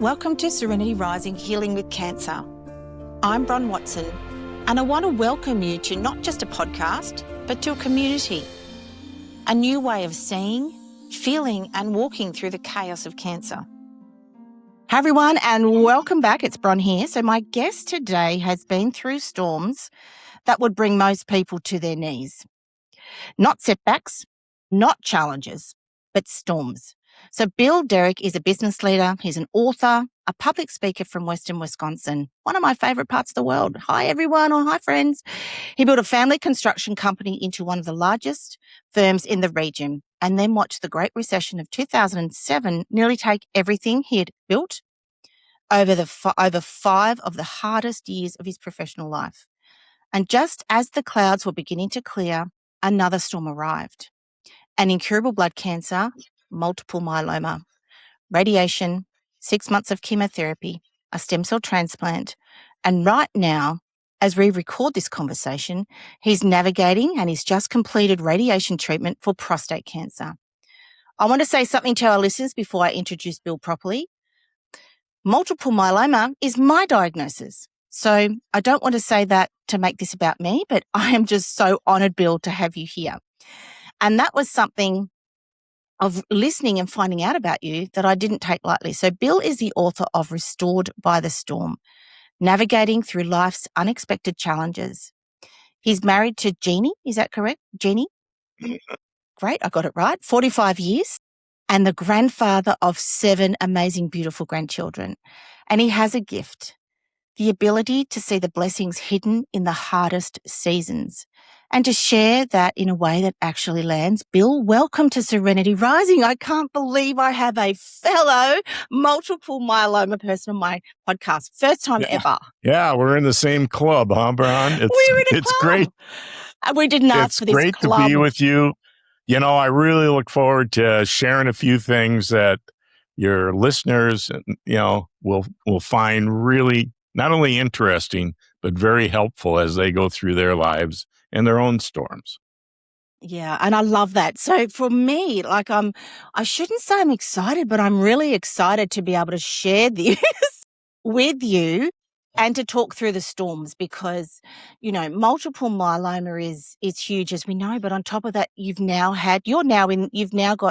Welcome to Serenity Rising, Healing with Cancer. I'm Bron Watson, and I want to welcome you to not just a podcast, but to a community, a new way of seeing, feeling, and walking through the chaos of cancer. Hi everyone, and welcome back. It's Bron here. So my guest today has been through storms that would bring most people to their knees. Not setbacks, not challenges, but storms. So Bill Derrick is a business leader. He's an author, a public speaker from Western Wisconsin, one of my favorite parts of the world. Hi, everyone, or hi, friends. He built a family construction company into one of the largest firms in the region and then watched the Great Recession of 2007 nearly take everything he had built over 5 of the hardest years of his professional life. And just as the clouds were beginning to clear, another storm arrived. An incurable blood cancer, multiple myeloma, radiation, 6 months of chemotherapy, a stem cell transplant, and right now, as we record this conversation, he's navigating and he's just completed radiation treatment for prostate cancer. I want to say something to our listeners before I introduce Bill properly. Multiple myeloma is my diagnosis. So I don't want to say that to make this about me, but I am just so honored, Bill, to have you here. And that was something of listening and finding out about you that I didn't take lightly. So Bill is the author of Restored by the Storm, Navigating Through Life's Unexpected Challenges. He's married to Jeannie. Is that correct? Jeannie? Great. I got it right. 45 years and the grandfather of 7 amazing, beautiful grandchildren. And he has a gift, the ability to see the blessings hidden in the hardest seasons and to share that in a way that actually lands. Bill, welcome to Serenity Rising. I can't believe I have a fellow multiple myeloma person on my podcast. First time ever. Yeah, we're in the same club, huh, Bron? We're in a club. Great. We didn't ask for this club. It's great to be with you. You know, I really look forward to sharing a few things that your listeners, will find really not only interesting, but very helpful as they go through their lives and their own storms. Yeah, and I love that. So for me, I shouldn't say I'm excited, but I'm really excited to be able to share this with you and to talk through the storms because, multiple myeloma is huge, as we know. But on top of that, you've now got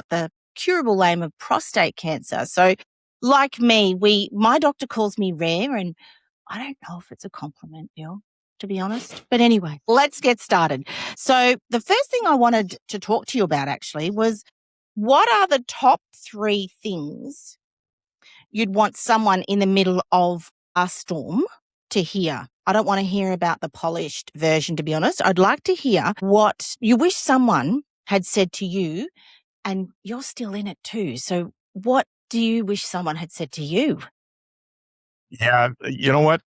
the curable aim of prostate cancer. So like me, my doctor calls me rare, and I don't know if it's a compliment, Bill, to be honest. But anyway, let's get started. So the first thing I wanted to talk to you about actually was, what are the top 3 things you'd want someone in the middle of a storm to hear? I don't want to hear about the polished version, to be honest. I'd like to hear what you wish someone had said to you, and you're still in it too. So what do you wish someone had said to you? Yeah, you know what?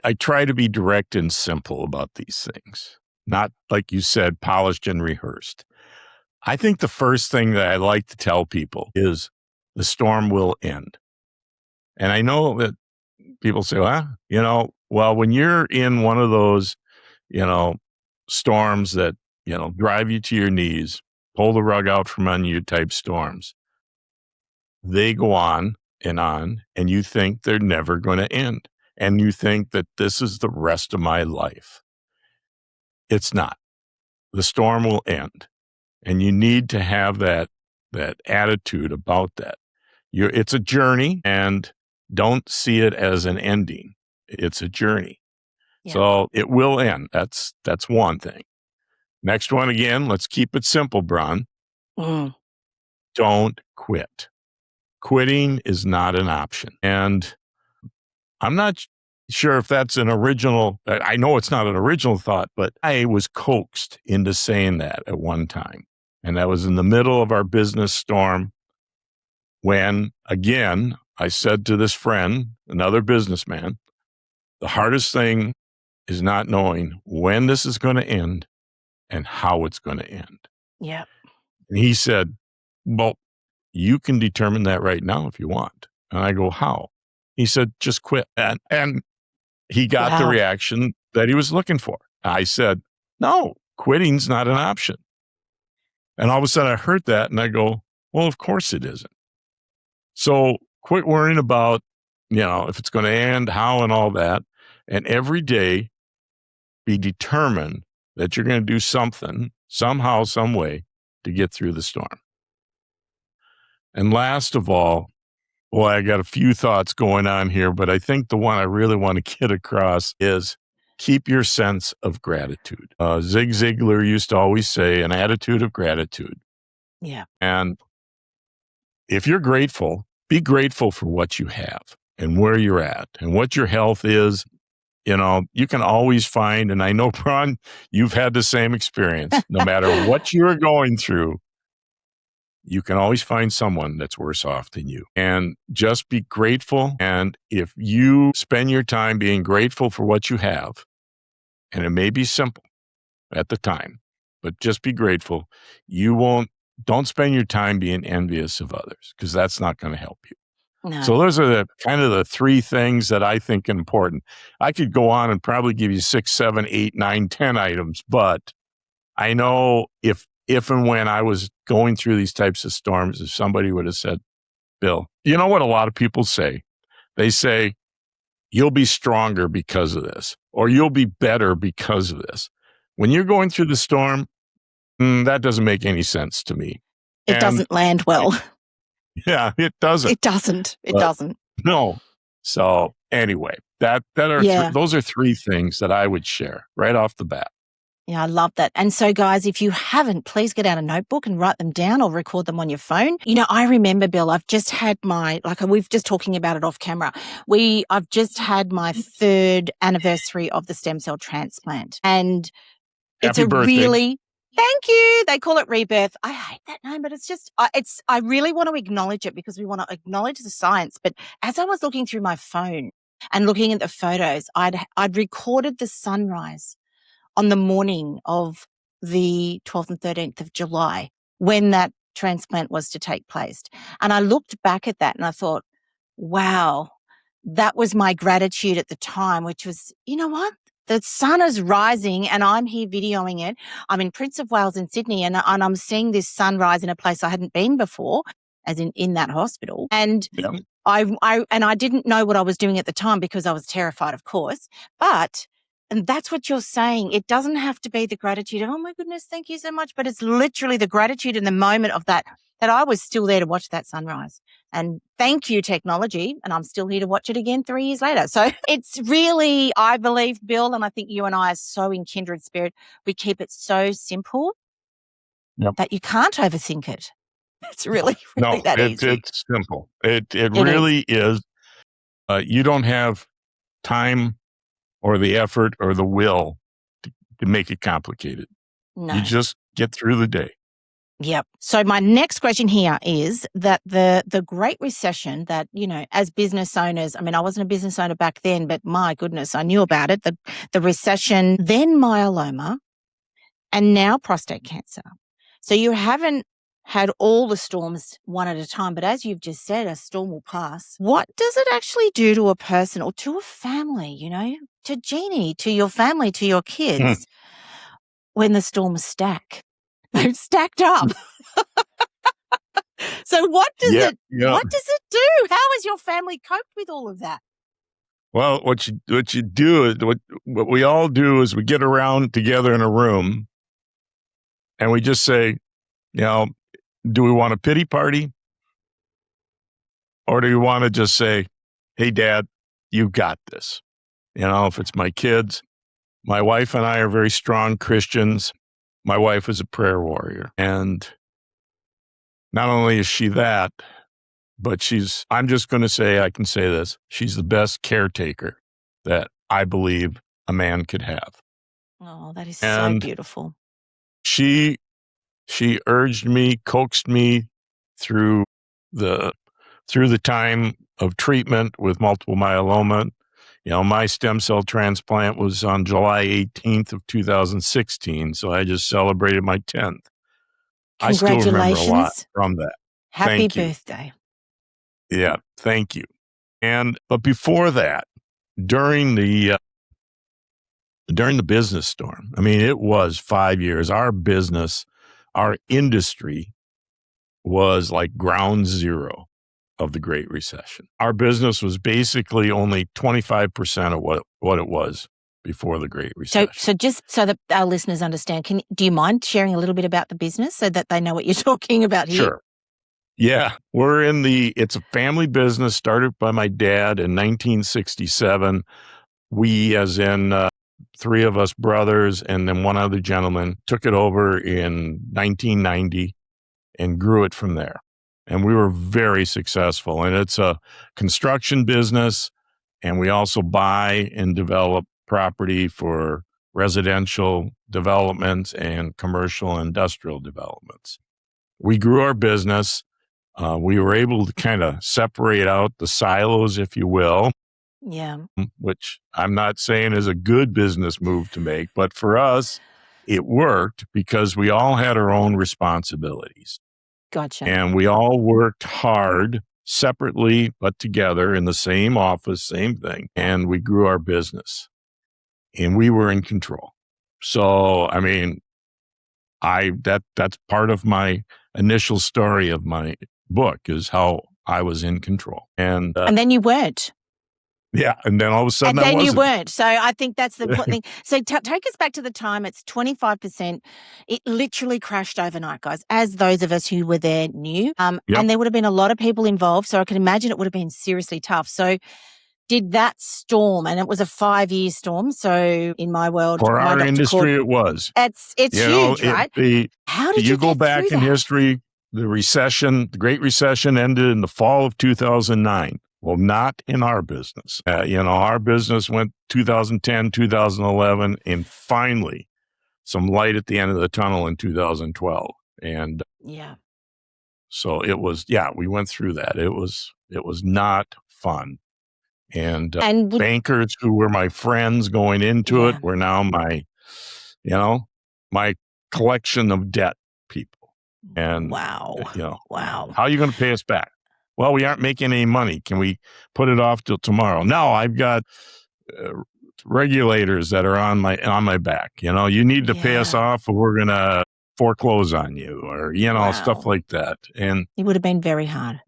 I try to be direct and simple about these things, not, like you said, polished and rehearsed. I think the first thing that I like to tell people is the storm will end. And I know that people say, well, when you're in one of those, storms that, drive you to your knees, pull the rug out from under you type storms, they go on, and you think they're never going to end. And you think that this is the rest of my life. It's not. The storm will end. And you need to have that attitude about that. It's a journey, and don't see it as an ending. It's a journey. Yeah. So it will end. That's one thing. Next one, again, let's keep it simple, Bron. Don't quit. Quitting is not an option. And I'm not sure if that's an original, I know it's not an original thought, but I was coaxed into saying that at one time. And that was in the middle of our business storm when, again, I said to this friend, another businessman, the hardest thing is not knowing when this is going to end and how it's going to end. Yeah. And he said, well, you can determine that right now if you want. And I go, how? He said, just quit. And he got the reaction that he was looking for. I said, no, quitting's not an option. And all of a sudden I heard that and I go, well, of course it isn't. So Quit worrying about, if it's going to end, how, and all that. And every day be determined that you're going to do something, somehow, some way, to get through the storm. And last of all, boy, I got a few thoughts going on here, but I think the one I really want to get across is keep your sense of gratitude. Zig Ziglar used to always say an attitude of gratitude. Yeah. And if you're grateful, be grateful for what you have and where you're at and what your health is. You can always find, and I know, Bron, you've had the same experience. No matter what you're going through, you can always find someone that's worse off than you. And just be grateful. And if you spend your time being grateful for what you have, and it may be simple at the time, but just be grateful, don't spend your time being envious of others, because that's not going to help you. No. So those are the 3 things that I think are important. I could go on and probably give you 6, 7, 8, 9, 10 items, but I know if and when I was going through these types of storms, if somebody would have said, Bill, you know what a lot of people say? They say, you'll be stronger because of this, or you'll be better because of this. When you're going through the storm, that doesn't make any sense to me. It doesn't land well. Yeah, it doesn't. It doesn't. It doesn't. No. So anyway, those are 3 things that I would share right off the bat. Yeah, I love that. And so, guys, if you haven't, please get out a notebook and write them down or record them on your phone. I remember, Bill, I've just had we've just talking about it off camera. I've just had my 3rd anniversary of the stem cell transplant. And Happy birthday. Thank you. They call it rebirth. I hate that name, but I really want to acknowledge it because we want to acknowledge the science. But as I was looking through my phone and looking at the photos, I'd recorded the sunrise on the morning of the 12th and 13th of July when that transplant was to take place. And I looked back at that and I thought, wow, that was my gratitude at the time, which was, you know what? The sun is rising and I'm here videoing it. I'm in Prince of Wales in Sydney and I'm seeing this sunrise in a place I hadn't been before, as in that hospital. And Yeah. I didn't know what I was doing at the time because I was terrified, of course. And that's what you're saying. It doesn't have to be the gratitude of, oh my goodness, thank you so much. But it's literally the gratitude in the moment of that I was still there to watch that sunrise. And thank you, technology. And I'm still here to watch it again 3 years later. So it's really, I believe, Bill, and I think you and I are so in kindred spirit. We keep it so simple that you can't overthink it. It's really that easy. It's simple. It really is. You don't have time or the effort or the will to make it complicated. No. You just get through the day. Yep. So my next question here is that the Great Recession that, as business owners, I mean, I wasn't a business owner back then, but my goodness, I knew about it. The recession, then myeloma, and now prostate cancer. So you haven't had all the storms one at a time, but as you've just said, a storm will pass. What does it actually do to a person or to a family, to Jeannie, to your family, to your kids when the storms stack? They've stacked up. So what does it do? How has your family coped with all of that? Well, what you do is what we all do is we get around together in a room and we just say, do we want a pity party? Or do you want to just say, hey, Dad, you got this? If it's my kids, my wife and I are very strong Christians. My wife is a prayer warrior. And not only is she that, but I can say this, she's the best caretaker that I believe a man could have. Oh, that is so beautiful. She urged me, coaxed me through the time of treatment with multiple myeloma. My stem cell transplant was on July 18th of 2016, so I just celebrated my 10th. I still remember a lot from that. Happy birthday. Yeah, thank you. But before that, during the business storm, I mean, it was 5 years. Our business, our industry was like ground zero. of the Great Recession. Our business was basically only 25% of what it was before the Great Recession. So just so that our listeners understand, do you mind sharing a little bit about the business so that they know what you're talking about here? Sure. Yeah, it's a family business started by my dad in 1967. We, as in three of us brothers and then one other gentleman, took it over in 1990 and grew it from there. And we were very successful. And it's a construction business, and we also buy and develop property for residential developments and commercial industrial developments. We grew our business. We were able to kind of separate out the silos, if you will. Yeah. Which I'm not saying is a good business move to make, but for us, it worked because we all had our own responsibilities. Gotcha. And we all worked hard separately, but together in the same office, same thing. And we grew our business and we were in control. So, I mean, that's part of my initial story of my book is how I was in control. And then you weren't. Yeah. And then all of a sudden, and then I wasn't. You weren't. So I think that's the important thing. So take us back to the time. It's 25%. It literally crashed overnight, guys, as those of us who were there knew. And there would have been a lot of people involved. So I can imagine it would have been seriously tough. So did that storm, and it was a 5-year storm. So in my world, for our industry, it was. It's huge, right? How did you go back in history? The recession, the Great Recession ended in the fall of 2009. Well, not in our business. Our business went 2010, 2011, and finally some light at the end of the tunnel in 2012. And so it was, we went through that. It was not fun. And bankers who were my friends going into it were now my collection of debt people. And wow. How are you going to pay us back? Well, we aren't making any money. Can we put it off till tomorrow? No, I've got regulators that are on my back. You need to pay us off or we're going to foreclose on you or, stuff like that. And it would have been very hard.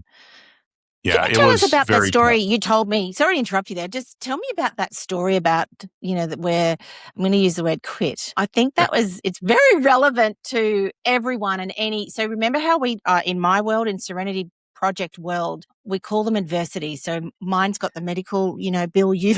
Yeah, Can you tell us about that story tough. You told me? Sorry to interrupt you there. Just tell me about that story about, that where I'm going to use the word quit. I think it's very relevant to everyone and so remember how we, in my world, in Serenity Project world, we call them adversity. So mine's got the medical, Bill, you've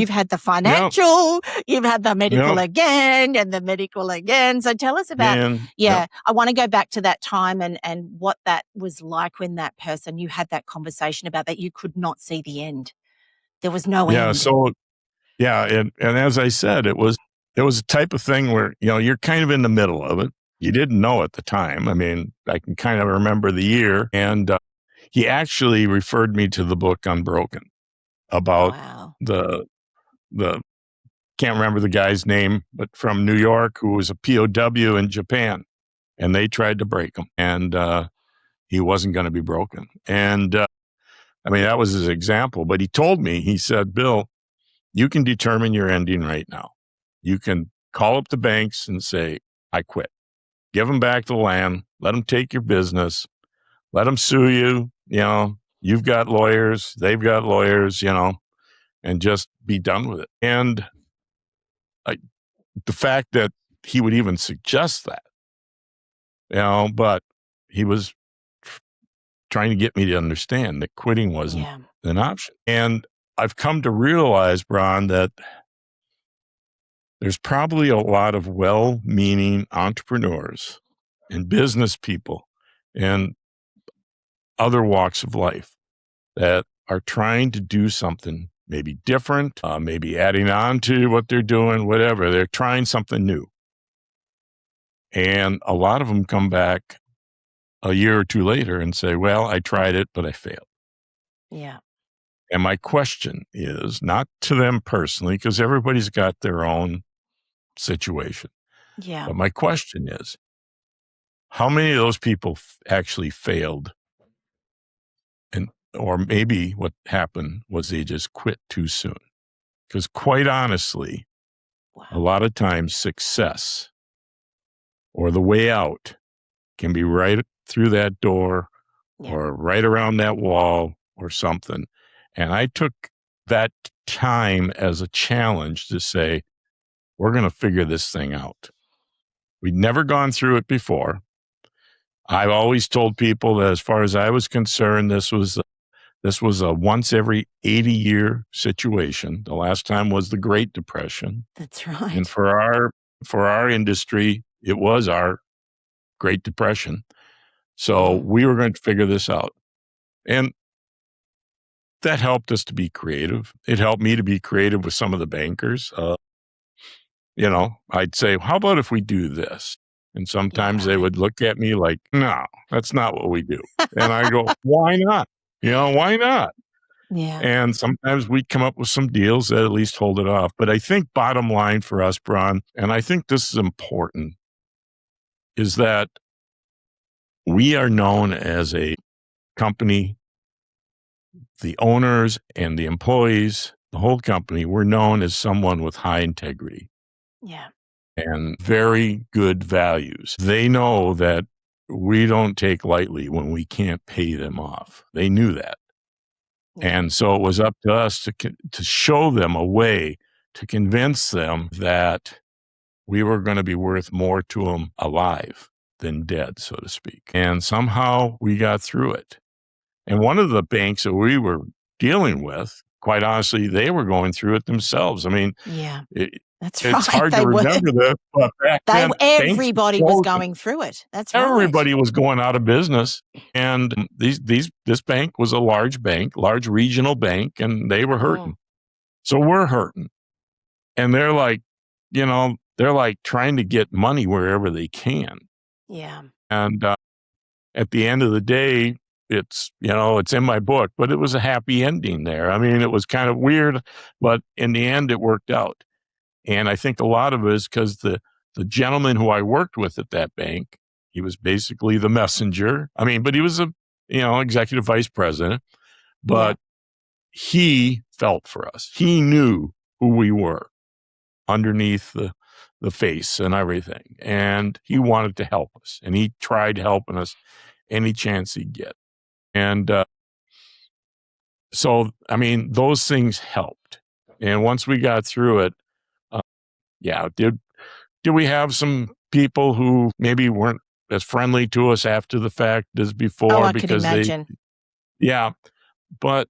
had the financial, you've had the medical again and the medical again. So tell us about, I want to go back to that time and what that was like when that person, you had that conversation about that you could not see the end. There was no end. So, and as I said, it was a type of thing where, you're kind of in the middle of it. You didn't know at the time. I mean, I can kind of remember the year and, he actually referred me to the book Unbroken about the can't remember the guy's name, but from New York who was a POW in Japan, and they tried to break him, and he wasn't going to be broken. And that was his example. But he said, Bill, you can determine your ending right now. You can call up the banks and say, I quit. Give them back the land. Let them take your business. Let them sue you. You've got lawyers, they've got lawyers, and just be done with it. And the fact that he would even suggest that, but he was trying to get me to understand that quitting wasn't an option. And I've come to realize, Bron, that there's probably a lot of well-meaning entrepreneurs and business people and other walks of life that are trying to do something maybe different, maybe adding on to what they're doing, whatever. They're trying something new. And a lot of them come back a year or two later and say, well, I tried it, but I failed. Yeah. And my question is not to them personally, because everybody's got their own situation. Yeah. But my question is, how many of those people actually failed? Or maybe what happened was they just quit too soon. Because quite honestly, a lot of times success or the way out can be right through that door or right around that wall or something. And I took that time as a challenge to say, we're going to figure this thing out. We'd never gone through it before. I've always told people that as far as I was concerned, this was a once every 80-year situation. The last time was the Great Depression. That's right. And for our industry, it was our Great Depression. So we were going to figure this out. And that helped us to be creative. It helped me to be creative with some of the bankers. I'd say, how about if we do this? And sometimes they would look at me like, no, that's not what we do. And I go, why not? Why not? Yeah. And sometimes we'd come up with some deals that at least hold it off. But I think bottom line for us, Bron, and I think this is important, is that we are known as a company, the owners and the employees, the whole company, we're known as someone with high integrity. Yeah. And very good values. They know that we don't take lightly when we can't pay them off. They knew that. Yeah. And so it was up to us to show them a way to convince them that we were going to be worth more to them alive than dead, so to speak. And somehow we got through it. And one of the banks that we were dealing with, quite honestly, they were going through it themselves. I mean, Yeah. It's right. Hard to remember this, but back then, everybody was going through it. That's right. Everybody was going out of business, and this bank was a large bank, large regional bank, and they were hurting. So we're hurting, and they're like trying to get money wherever they can. Yeah. And at the end of the day, it's in my book, but it was a happy ending there. I mean, it was kind of weird, but in the end, it worked out. And I think a lot of it is because the gentleman who I worked with at that bank, he was basically the messenger. I mean, but he was a executive vice president, but he felt for us. He knew who we were underneath the face and everything. And he wanted to help us. And he tried helping us any chance he'd get. And so, I mean, those things helped. And once we got through it, did we have some people who maybe weren't as friendly to us after the fact as before? Oh, I can imagine. But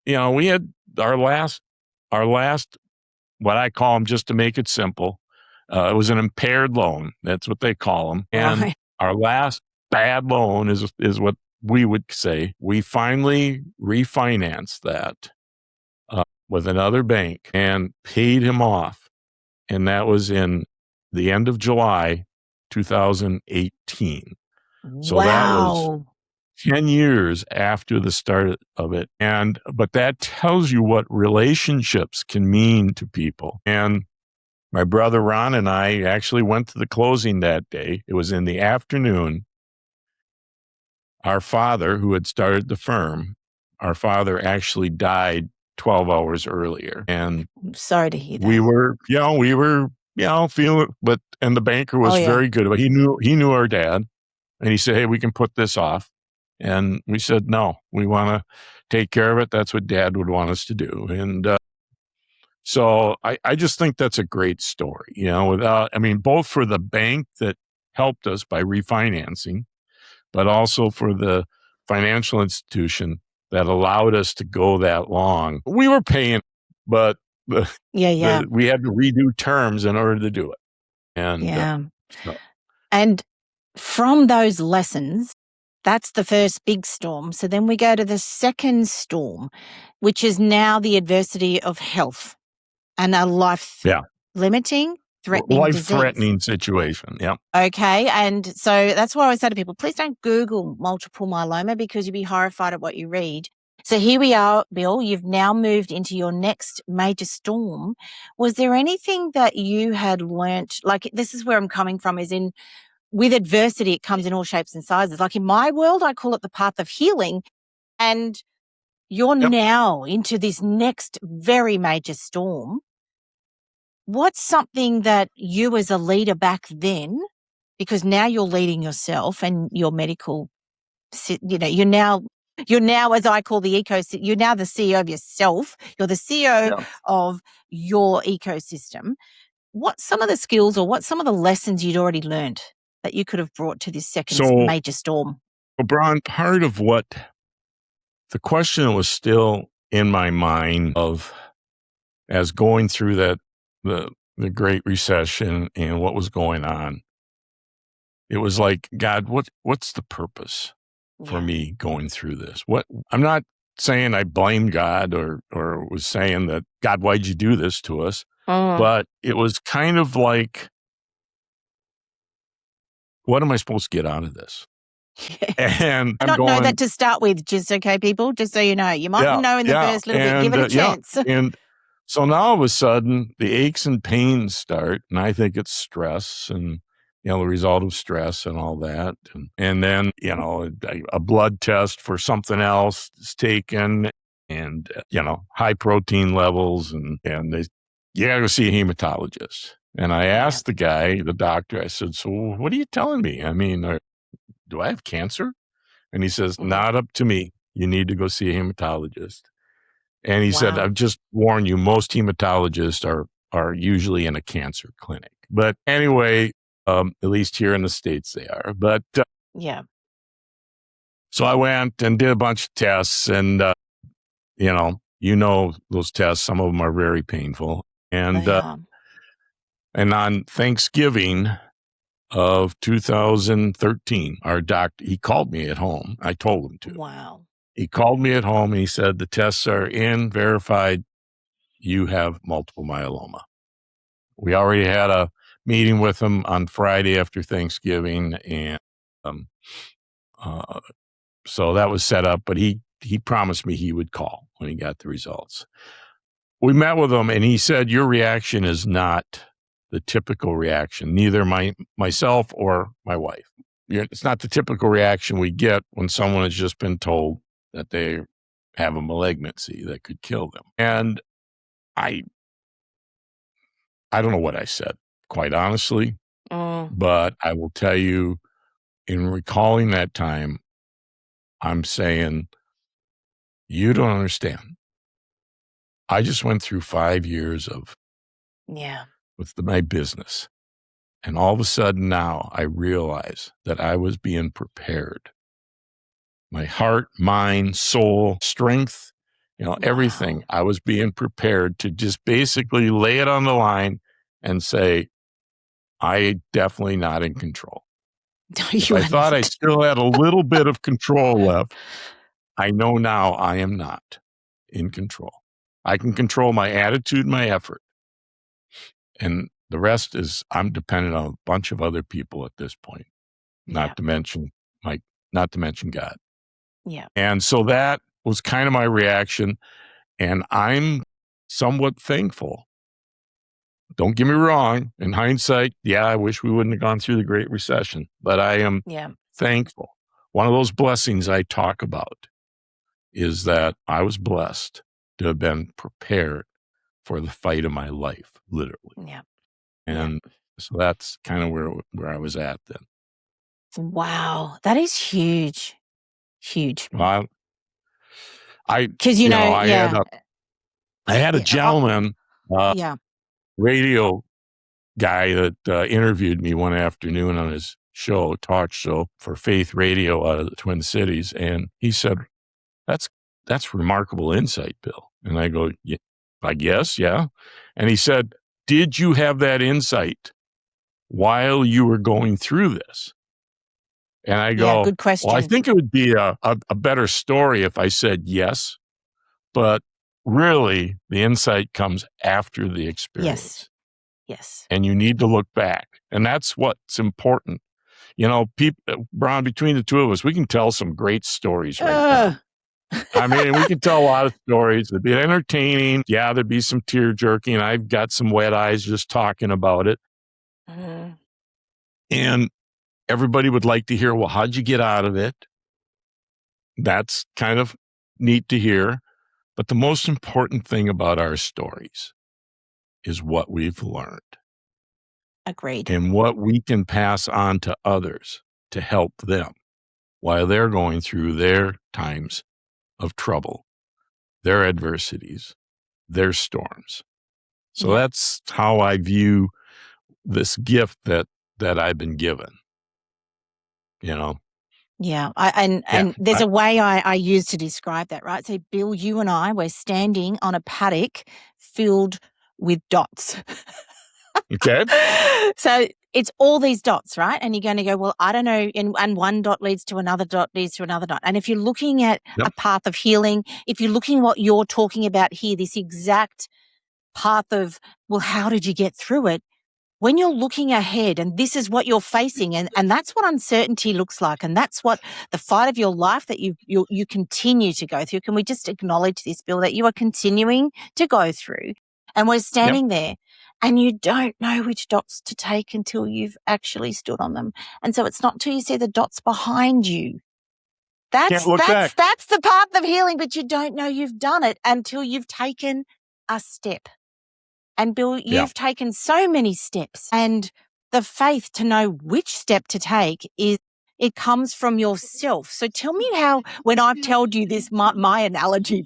we had our last, what I call them, just to make it simple, it was an impaired loan. That's what they call them. And our last bad loan is what we would say. We finally refinanced that with another bank and paid him off. And that was in the end of July 2018. So that was 10 years after the start of it. But that tells you what relationships can mean to people. And my brother Ron and I actually went to the closing that day. It was in the afternoon. Our father, who had started the firm, our father actually died 12 hours earlier. And I'm sorry to hear that. we were feeling it, and the banker was very good about it. He knew our dad, and he said, hey, we can put this off. And we said, no, we want to take care of it. That's what Dad would want us to do. And so I just think that's a great story, both for the bank that helped us by refinancing, but also for the financial institution that allowed us to go that long. We were paying, but we had to redo terms in order to do it. And and from those lessons, that's the first big storm. So then we go to the second storm, which is now the adversity of health and a life-limiting, threatening disease. Life-threatening situation, yeah. Okay, and so that's why I always say to people, please don't Google multiple myeloma because you'll be horrified at what you read. So here we are, Bill, you've now moved into your next major storm. Was there anything that you had learnt, like this is where I'm coming from, is in with adversity, it comes in all shapes and sizes. Like in my world, I call it the path of healing. And you're now into this next very major storm. What's something that you as a leader back then, because now you're leading yourself and your medical, you're now You're now, as I call the ecosystem, you're now the CEO of yourself. You're the CEO of your ecosystem. What's some of the skills or what's some of the lessons you'd already learned that you could have brought to this second major storm? Well, Bron, part of what the question that was still in my mind of as going through the Great Recession and what was going on, it was like, God, what's the purpose for me going through this? I'm not saying I blame God or was saying that, God, why'd you do this to us? But it was kind of like, what am I supposed to get out of this? Yes. And I don't know that to start with, just okay, people, just so you know. You mightn't know in the first little bit. Give it a chance. And so now all of a sudden, the aches and pains start, and I think it's stress and, the result of stress and all that. And then, a blood test for something else is taken and, high protein levels and they, you gotta go see a hematologist. And I asked the doctor, I said, so what are you telling me? I mean, do I have cancer? And he says, not up to me. You need to go see a hematologist. And he said, I've just warned you, most hematologists are usually in a cancer clinic. But anyway, at least here in the States they are. But so I went and did a bunch of tests and, those tests, some of them are very painful. And, and on Thanksgiving of 2013, our doctor, he called me at home. I told him to. Wow. He called me at home and he said, the tests are in, verified. You have multiple myeloma. We already had a meeting with him on Friday after Thanksgiving. And so that was set up, but he promised me he would call when he got the results. We met with him and he said, your reaction is not the typical reaction, neither myself or my wife. It's not the typical reaction we get when someone has just been told that they have a malignancy that could kill them. And I don't know what I said, quite honestly, but I will tell you, in recalling that time, I'm saying, you don't understand. I just went through 5 years with my business. And all of a sudden now I realize that I was being prepared. My heart, mind, soul, strength, everything. I was being prepared to just basically lay it on the line and say, I definitely not in control. If I thought I still had a little bit of control left, I know now I am not in control. I can control my attitude, my effort. And the rest is I'm dependent on a bunch of other people at this point, not to mention God. Yeah. And so that was kind of my reaction. And I'm somewhat thankful. Don't get me wrong. In hindsight, I wish we wouldn't have gone through the Great Recession, but I am thankful. One of those blessings I talk about is that I was blessed to have been prepared for the fight of my life, literally. Yeah. And so that's kind of where I was at then. Wow. That is huge. Huge. Well, because I had a gentleman, radio guy that interviewed me one afternoon on his talk show for Faith Radio out of the Twin Cities. And he said, that's remarkable insight, Bill. And I go, yeah, I guess. Yeah. And he said, did you have that insight while you were going through this? And I go, good question. well, I think it would be a better story if I said yes, but really the insight comes after the experience. Yes. And you need to look back. And that's what's important. Bron, between the two of us, we can tell some great stories right now. I mean, we can tell a lot of stories. They'd be entertaining. Yeah, there'd be some tear jerking. I've got some wet eyes just talking about it. And everybody would like to hear, well, how'd you get out of it? That's kind of neat to hear. But the most important thing about our stories is what we've learned. Agreed. And what we can pass on to others to help them. while they're going through their times of trouble, their adversities, their storms. So that's how I view this gift that I've been given, Yeah. And there's a way I use to describe that, right? So Bill, you and I, we're standing on a paddock filled with dots. Okay. So it's all these dots, right? And you're going to go, well, I don't know. And one dot leads to another dot, leads to another dot. And if you're looking at a path of healing, if you're looking what you're talking about here, this exact path of, well, how did you get through it? When you're looking ahead and this is what you're facing, and that's what uncertainty looks like, and that's what the fight of your life that you continue to go through. Can we just acknowledge this, Bill, that you are continuing to go through, and we're standing there and you don't know which dots to take until you've actually stood on them. And so it's not until you see the dots behind you. That's the path of healing, but you don't know you've done it until you've taken a step. And Bill, you've taken so many steps, and the faith to know which step to take it comes from yourself. So tell me how, when I've told you this, my analogy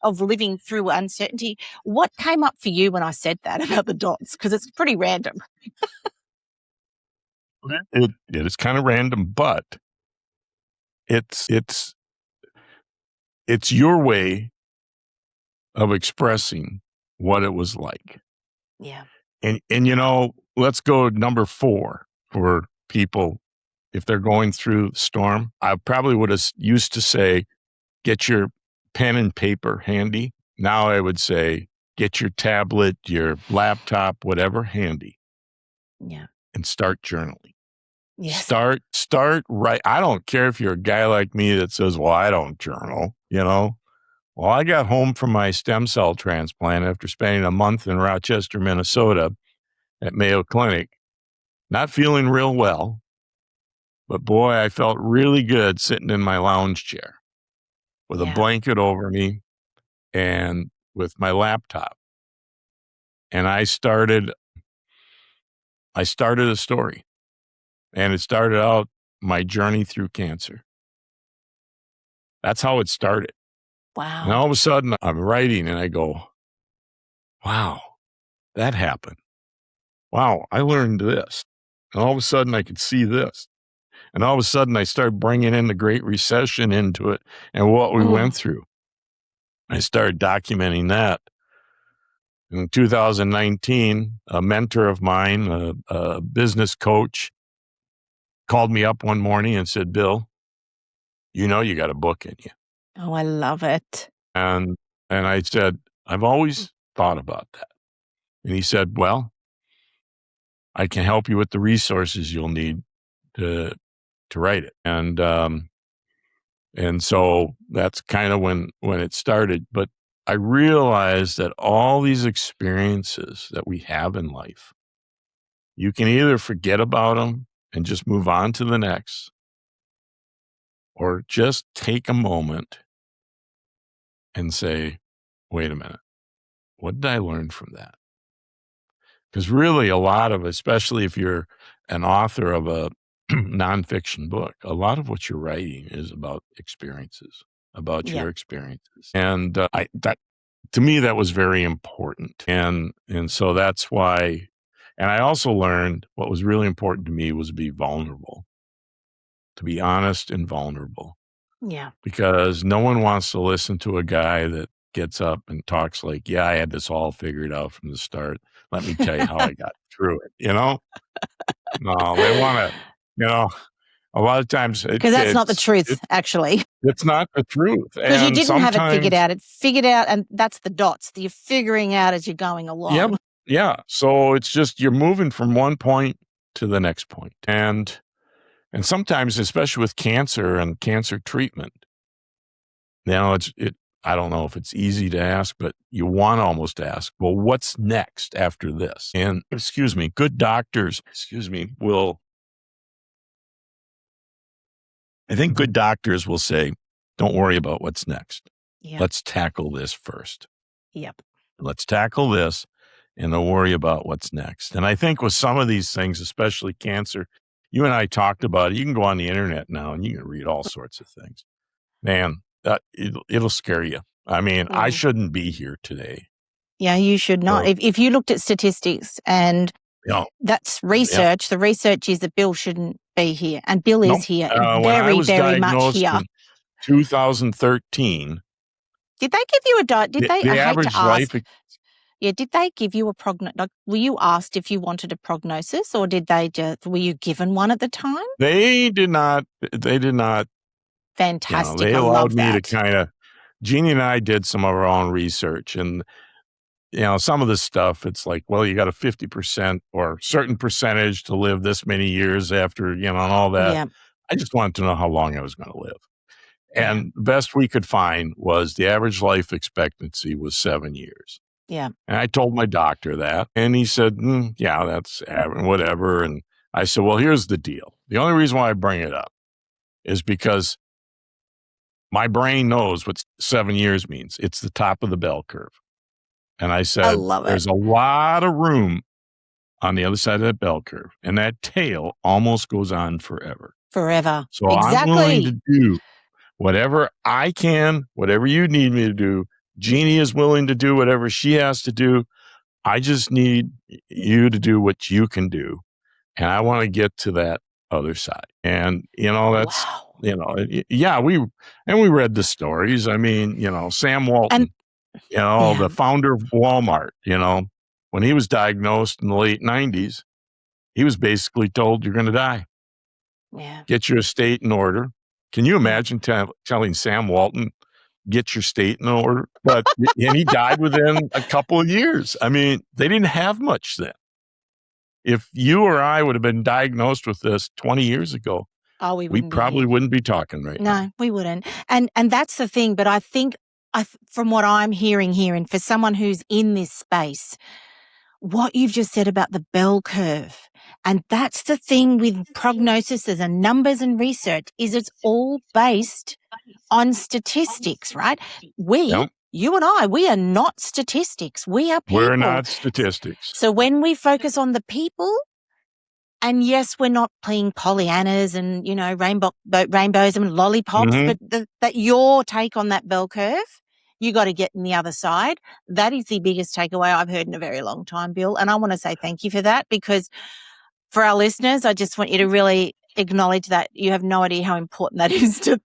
of living through uncertainty, what came up for you when I said that about the dots? Because it's pretty random. It is kind of random, but it's your way of expressing what it was like. Yeah. And let's go number 4 for people. If they're going through the storm, I probably would have used to say, get your pen and paper handy. Now I would say, get your tablet, your laptop, whatever handy. Yeah. And start journaling. Yes. Start right. I don't care if you're a guy like me that says, well, I don't journal, Well, I got home from my stem cell transplant after spending a month in Rochester, Minnesota at Mayo Clinic, not feeling real well. But boy, I felt really good sitting in my lounge chair with a blanket over me and with my laptop. And I started a story. And it started out my journey through cancer. That's how it started. Wow. And all of a sudden I'm writing and I go, wow, that happened. Wow, I learned this. And all of a sudden I could see this. And all of a sudden I started bringing in the Great Recession into it and what we went through. I started documenting that. In 2019, a mentor of mine, a business coach, called me up one morning and said, Bill, you got a book in you. Oh, I love it. And I said, I've always thought about that. And he said, well, I can help you with the resources you'll need to write it. And so that's kind of when it started. But I realized that all these experiences that we have in life, you can either forget about them and just move on to the next, or just take a moment and say, wait a minute, what did I learn from that? Because really a lot of, especially if you're an author of a nonfiction book, a lot of what you're writing is about experiences, about your experiences. And to me, that was very important. And so that's why, and I also learned what was really important to me was to be vulnerable, to be honest and vulnerable. Yeah. Because no one wants to listen to a guy that gets up and talks like, yeah, I had this all figured out from the start. Let me tell you how I got through it, No, they want to, a lot of times. Because that's not the truth, actually. It's not the truth. Because you didn't have it figured out. It's figured out, and that's the dots that you're figuring out as you're going along. Yeah. So it's just you're moving from one point to the next point. And sometimes, especially with cancer and cancer treatment, I don't know if it's easy to ask, but you want to almost ask, well, what's next after this? And good doctors, I think good doctors will say, don't worry about what's next. Yep. Let's tackle this first. Yep. Let's tackle this and don't worry about what's next. And I think with some of these things, especially cancer, You and I talked about it. You can go on the internet now and you can read all sorts of things. Man, it'll scare you. I mean, I shouldn't be here today. Yeah, you should not. If you looked at statistics and that's research, the research is that Bill shouldn't be here. And Bill is here. When I was very much diagnosed here. in 2013. Did they give you a diet? Did they? The I hate average to ask. life. Yeah, did they give you a prognosis? Like, were you asked if you wanted a prognosis, or did they just? Were you given one at the time? They did not. They did not. Fantastic. They I allowed love me that. to kind of. Jeannie and I did some of our own research, and some of this stuff. It's like, well, you got a 50% or certain percentage to live this many years after, and all that. Yeah. I just wanted to know how long I was going to live. And the best we could find was the average life expectancy was 7 years. Yeah. And I told my doctor that, and he said, yeah, that's whatever. And I said, well, here's the deal. The only reason why I bring it up is because my brain knows what 7 years means. It's the top of the bell curve. And I said, there's a lot of room on the other side of that bell curve. And that tail almost goes on forever. Forever. So I'm willing to do whatever I can, whatever you need me to do. Jeannie is willing to do whatever she has to do. I just need you to do what you can do. And I want to get to that other side. And, that's, we read the stories. I mean, Sam Walton, the founder of Walmart, when he was diagnosed in the late 90s, he was basically told, you're going to die. Yeah. Get your estate in order. Can you imagine telling Sam Walton, get your state in order? But and he died within a couple of years. I mean, they didn't have much then. If you or I would have been diagnosed with this 20 years ago, we probably wouldn't be talking right now. No, we wouldn't. And that's the thing. But I think from what I'm hearing here, and for someone who's in this space, what you've just said about the bell curve, and that's the thing with prognoses and numbers and research, is it's all based on statistics, right? You and I, we are not statistics. We are people. We're not statistics. So when we focus on the people, and yes, we're not playing Pollyannas and, rainbows and lollipops, but that your take on that bell curve, you got to get in the other side. That is the biggest takeaway I've heard in a very long time, Bill. And I want to say thank you for that, because for our listeners, I just want you to really acknowledge that you have no idea how important that is to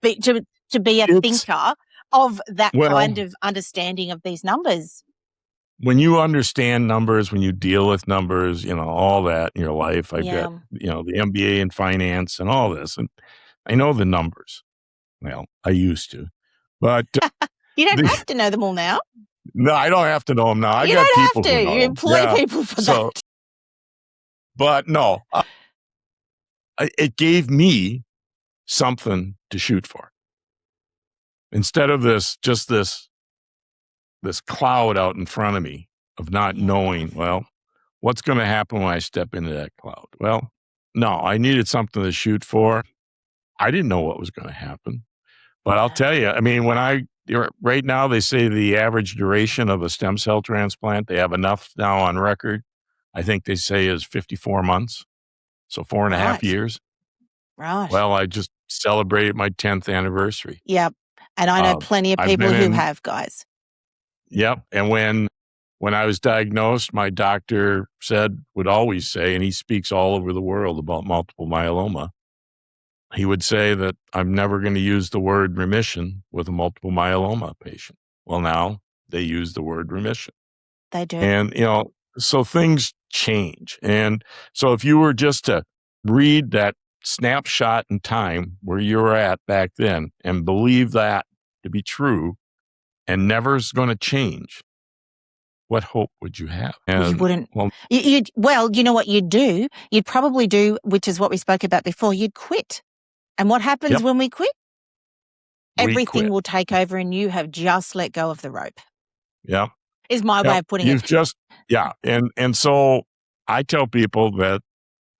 be a thinker of that kind of understanding of these numbers. When you understand numbers, when you deal with numbers, all that in your life, I've got, the MBA in finance and all this, and I know the numbers. Well, I used to, but you don't have to know them all now. No, I don't have to know them now. I got people who know. You employ people for that. But no, it gave me something to shoot for. Instead of this cloud out in front of me of not knowing, well, what's going to happen when I step into that cloud? Well, no, I needed something to shoot for. I didn't know what was going to happen. But I'll tell you, I mean, right now they say the average duration of a stem cell transplant, they have enough now on record, I think they say is 54 months. So 4.5 years. Right. Well, I just celebrated my 10th anniversary. Yep. And I know plenty of people who have, guys. Yep. And when I was diagnosed, my doctor would always say, and he speaks all over the world about multiple myeloma, he would say that I'm never going to use the word remission with a multiple myeloma patient. Well, now they use the word remission. They do. And, so things change. And so if you were just to read that snapshot in time where you were at back then and believe that to be true and never is going to change, what hope would you have? You wouldn't. Well, you know what you'd do? You'd probably do, which is what we spoke about before, you'd quit. And what happens when we quit? Everything will take over and you have just let go of the rope. Yeah. Is my way of putting it. And so I tell people that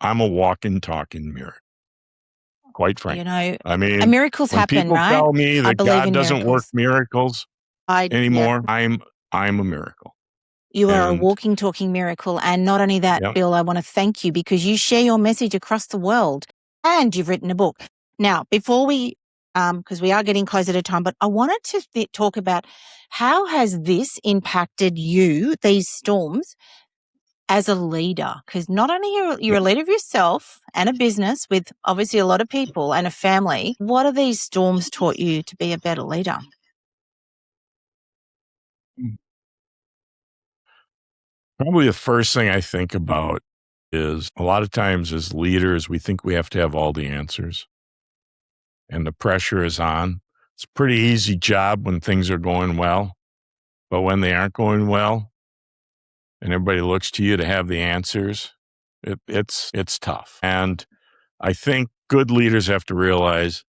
I'm a walking, talking mirror. Quite frankly. I mean, miracles happen, people right? tell me that God doesn't work miracles anymore, I'm a miracle. You are a And walking, talking miracle. And not only that, yep. Bill, I want to thank you because you share your message across the world and you've written a book. Now, before we, because we are getting closer to time, but I wanted to talk about how has this impacted you, these storms, as a leader? Because not only you're a leader of yourself and a business with obviously a lot of people and a family, what have these storms taught you to be a better leader? Probably the first thing I think about is a lot of times as leaders, we think we have to have all the answers and the pressure is on. It's a pretty easy job when things are going well, but when they aren't going well and everybody looks to you to have the answers, it's tough. And I think good leaders have to realize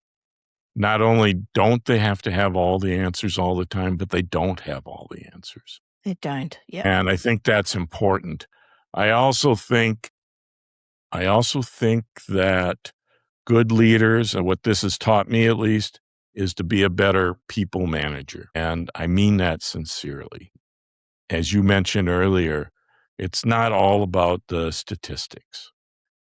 not only don't they have to have all the answers all the time, but they don't have all the answers. They don't. Yeah. And I think that's important. I also think that good leaders, and what this has taught me at least, is to be a better people manager. And I mean that sincerely. As you mentioned earlier, it's not all about the statistics.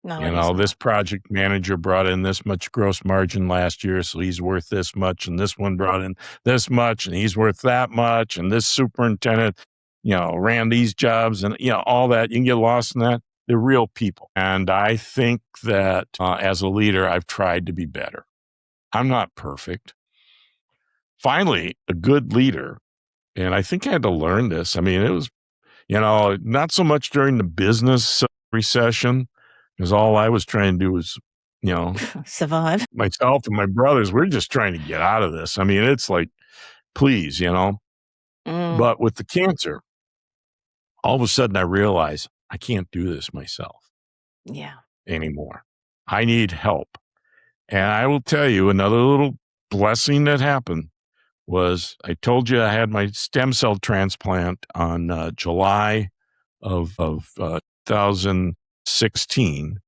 No, You it is know, this not. project manager brought in this much gross margin last year, so he's worth this much, and this one brought in this much, and he's worth that much, and this superintendent, ran these jobs, and all that. You can get lost in that. They're real people, and I think that as a leader, I've tried to be better. I'm not perfect. Finally, a good leader, and I think I had to learn this. I mean, it was not so much during the business recession, because all I was trying to do was, Survive. myself and my brothers, we're just trying to get out of this. I mean, it's like, please, But with the cancer, all of a sudden I realized I can't do this myself Yeah. anymore. I need help. And I will tell you another little blessing that happened was I told you I had my stem cell transplant on July of 2016.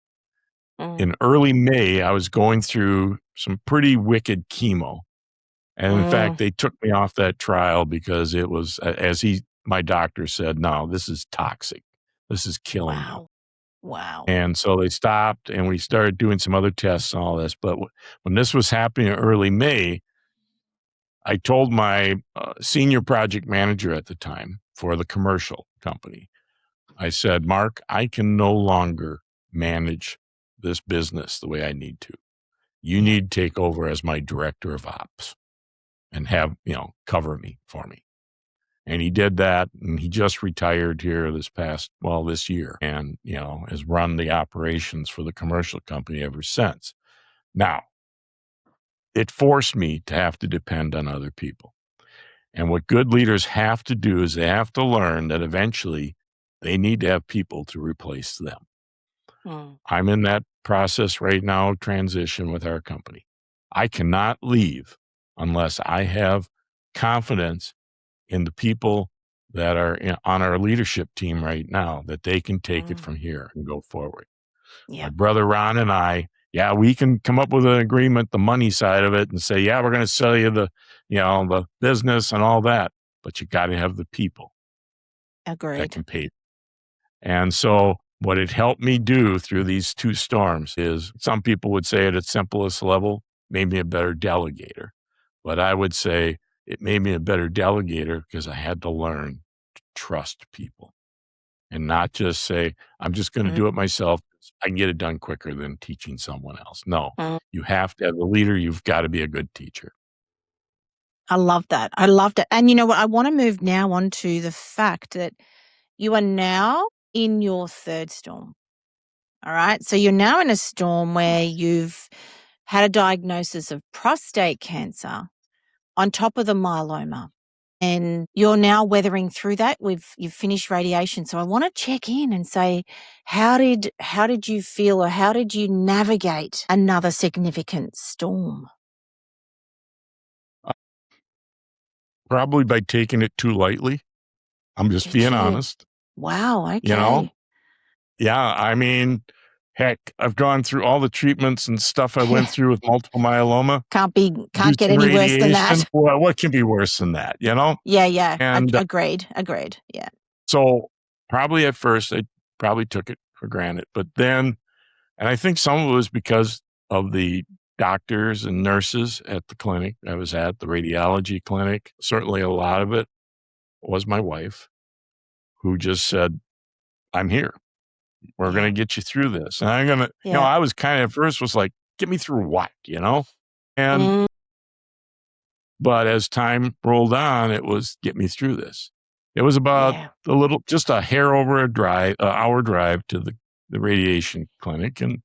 In early May, I was going through some pretty wicked chemo. And in fact, they took me off that trial because it was, my doctor said, no, this is toxic. This is killing you. Wow. And so they stopped and we started doing some other tests and all this. But when this was happening in early May, I told my senior project manager at the time for the commercial company, I said, Mark, I can no longer manage this business the way I need to. You need to take over as my director of ops and have, cover me for me. And he did that. And he just retired here this year and, has run the operations for the commercial company ever since. Now, it forced me to have to depend on other people. And what good leaders have to do is they have to learn that eventually they need to have people to replace them. I'm in that process right now, transition with our company. I cannot leave unless I have confidence in the people that are on our leadership team right now, that they can take it from here and go forward. My brother Ron and I, we can come up with an agreement, the money side of it, and say, we're going to sell you the business and all that, but you got to have the people that can pay. And so what it helped me do through these two storms is, some people would say at its simplest level, made me a better delegator. But I would say it made me a better delegator because I had to learn to trust people and not just say, I'm just going to do it myself. I can get it done quicker than teaching someone else. No, you have to have a leader. You've got to be a good teacher. I love that. I loved it. And you know what? I want to move now on to the fact that you are now in your third storm. All right. So you're now in a storm where you've had a diagnosis of prostate cancer on top of the myeloma. And you're now weathering through that. You've finished radiation. So I want to check in and say, how did you feel, or how did you navigate another significant storm? Probably by taking it too lightly. I'm just being honest. Wow. Okay. I mean, heck, I've gone through all the treatments and stuff I went through with multiple myeloma. Can't get some any worse than that. Well, what can be worse than that, Yeah. And Agreed. Yeah. So probably at first, I probably took it for granted. But then, and I think some of it was because of the doctors and nurses at the clinic I was at, the radiology clinic. Certainly a lot of it was my wife, who just said, I'm here. We're going to get you through this. And I'm going to, I was kind of at first was like, get me through what, And, but as time rolled on, it was get me through this. It was about just a hair over hour drive to the radiation clinic. And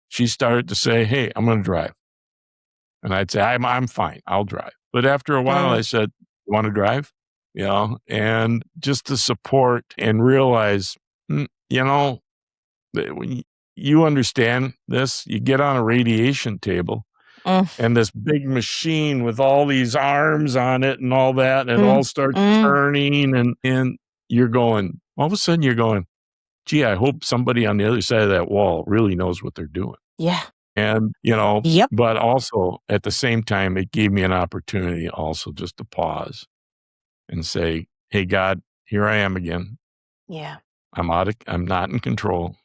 she started to say, hey, I'm going to drive. And I'd say, I'm fine. I'll drive. But after a while, I said, you want to drive? And just the support and realize, when you understand this, you get on a radiation table and this big machine with all these arms on it and all that, and it all starts turning and you're going, all of a sudden you're going, gee, I hope somebody on the other side of that wall really knows what they're doing. Yeah. And, but also at the same time, it gave me an opportunity also just to pause and say, hey, God, here I am again. Yeah. I'm not in control.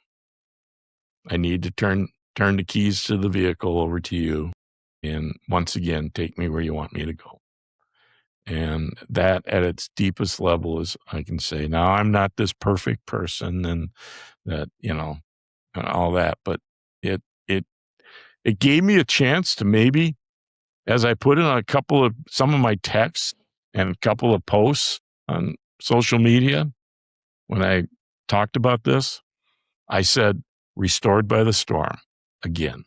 I need to turn the keys to the vehicle over to you. And once again, take me where you want me to go. And that at its deepest level is, I can say, now I'm not this perfect person and that, and all that, but it gave me a chance to maybe, as I put in some of my texts and a couple of posts on social media, when I talked about this, I said, restored by the storm again.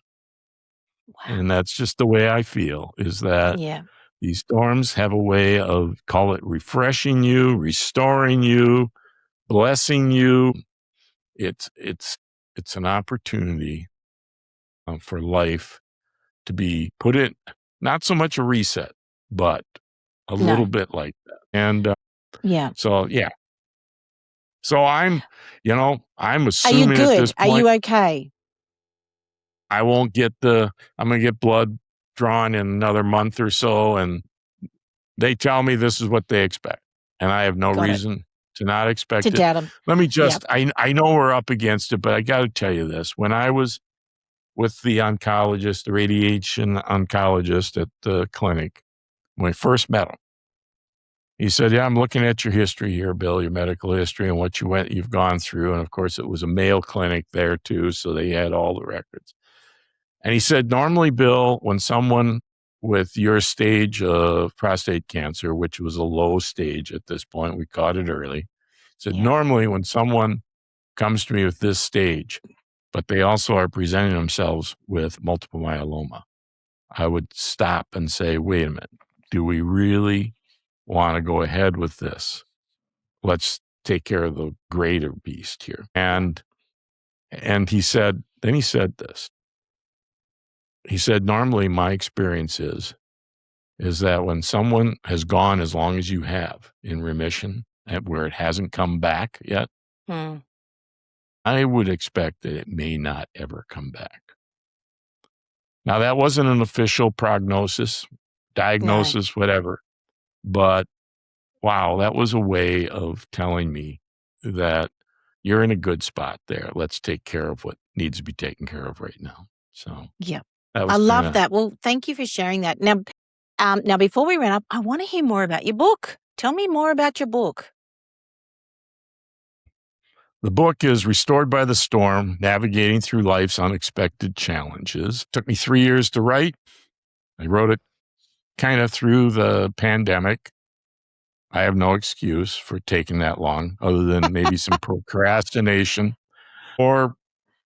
Wow. And that's just the way I feel, is that these storms have a way of, call it refreshing you, restoring you, blessing you. It's an opportunity for life to be put in, not so much a reset, but a little bit like that. And so I'm assuming at this point. Are you okay? I'm going to get blood drawn in another month or so. And they tell me this is what they expect. And I have no reason to not expect it. Doubt them. Let me just, I know we're up against it, but I got to tell you this. When I was with the oncologist, the radiation oncologist at the clinic, when I first met him, he said, I'm looking at your history here, Bill, your medical history and what you've gone through. And of course, it was a Mayo Clinic there too. So they had all the records. And he said, normally, Bill, when someone with your stage of prostate cancer, which was a low stage at this point, we caught it early, said, normally when someone comes to me with this stage, but they also are presenting themselves with multiple myeloma, I would stop and say, wait a minute, do we really want to go ahead with this? Let's take care of the greater beast here. And he said this. He said, normally my experience is that when someone has gone as long as you have in remission, where it hasn't come back yet, I would expect that it may not ever come back. Now, that wasn't an official prognosis, diagnosis, whatever, but wow, that was a way of telling me that you're in a good spot there. Let's take care of what needs to be taken care of right now. So, I love that. Well, thank you for sharing that. Now, before we wrap up, I want to hear more about your book. Tell me more about your book. The book is Restored by the Storm, Navigating Through Life's Unexpected Challenges. It took me 3 years to write. I wrote it kind of through the pandemic. I have no excuse for taking that long, other than maybe some procrastination, or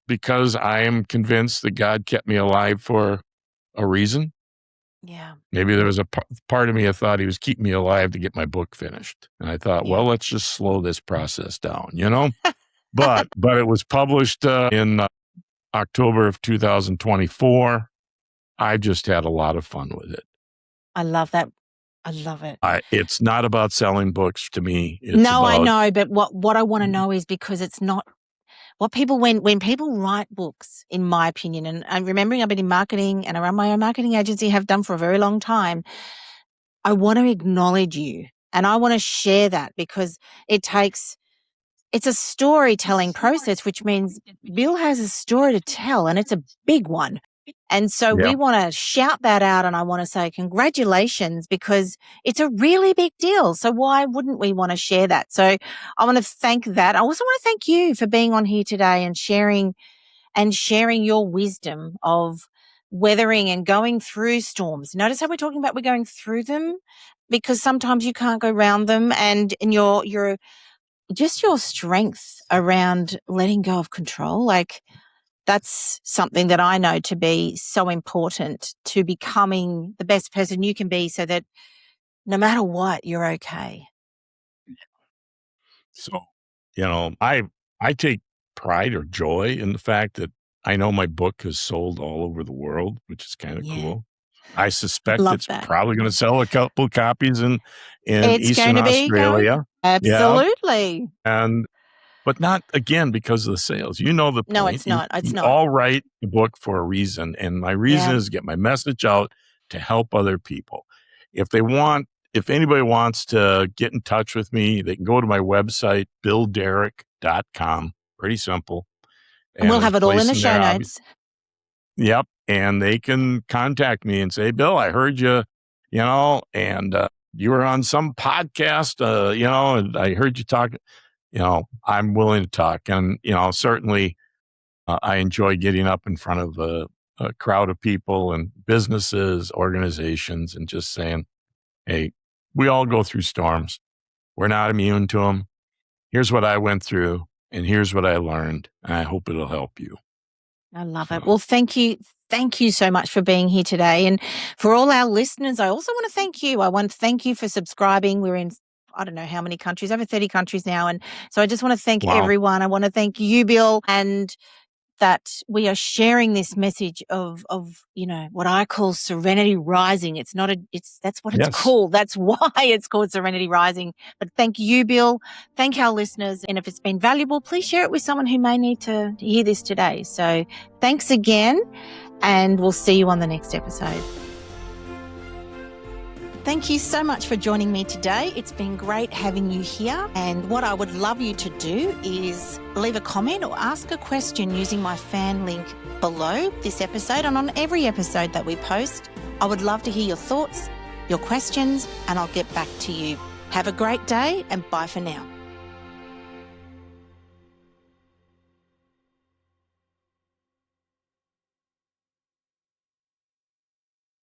because I am convinced that God kept me alive for a reason. Yeah. Maybe there was a part of me that thought he was keeping me alive to get my book finished. And I thought, well, let's just slow this process down, But it was published in October of 2024. I just had a lot of fun with it. I love that. I love it. It's not about selling books to me. I know, but what I want to know is, because it's not what people, when people write books, in my opinion, and I'm remembering I've been in marketing and I run my own marketing agency, have done for a very long time. I want to acknowledge you and I want to share that, because it takes it's a storytelling process, which means Bill has a story to tell, and it's a big one. And so we want to shout that out, and I want to say congratulations, because it's a really big deal. So why wouldn't we want to share that? So I want to thank that. I also want to thank you for being on here today and sharing your wisdom of weathering and going through storms. Notice how we're talking about we're going through them, because sometimes you can't go around them, and your just your strength around letting go of control. Like, that's something that I know to be so important to becoming the best person you can be, so that no matter what, you're okay. So, I take pride or joy in the fact that I know my book has sold all over the world, which is kind of cool. I suspect Love it's that. probably going to sell a couple copies in It's Eastern going to be Australia. Absolutely. But not, again, because of the sales. You know the point. No, it's not. It's you not. all write the book for a reason, and my reason is to get my message out to help other people. If anybody wants to get in touch with me, they can go to my website, BillDerrick.com. Pretty simple. And we'll have it all in the show notes. Yep. And they can contact me and say, Bill, I heard you, and you were on some podcast, and I heard you talk. I'm willing to talk. And, certainly I enjoy getting up in front of a crowd of people and businesses, organizations, and just saying, hey, we all go through storms. We're not immune to them. Here's what I went through, and here's what I learned. And I hope it'll help you. I love it. Well, thank you. Thank you so much for being here today. And for all our listeners, I also want to thank you. I want to thank you for subscribing. We're in, I don't know how many countries, over 30 countries now. And so I just want to thank everyone. I want to thank you, Bill, and that we are sharing this message of what I call Serenity Rising. That's what it's called. That's why it's called Serenity Rising. But thank you, Bill. Thank our listeners. And if it's been valuable, please share it with someone who may need to hear this today. So thanks again, and we'll see you on the next episode. Thank you so much for joining me today. It's been great having you here. And what I would love you to do is leave a comment or ask a question using my fan link below this episode and on every episode that we post. I would love to hear your thoughts, your questions, and I'll get back to you. Have a great day, and bye for now.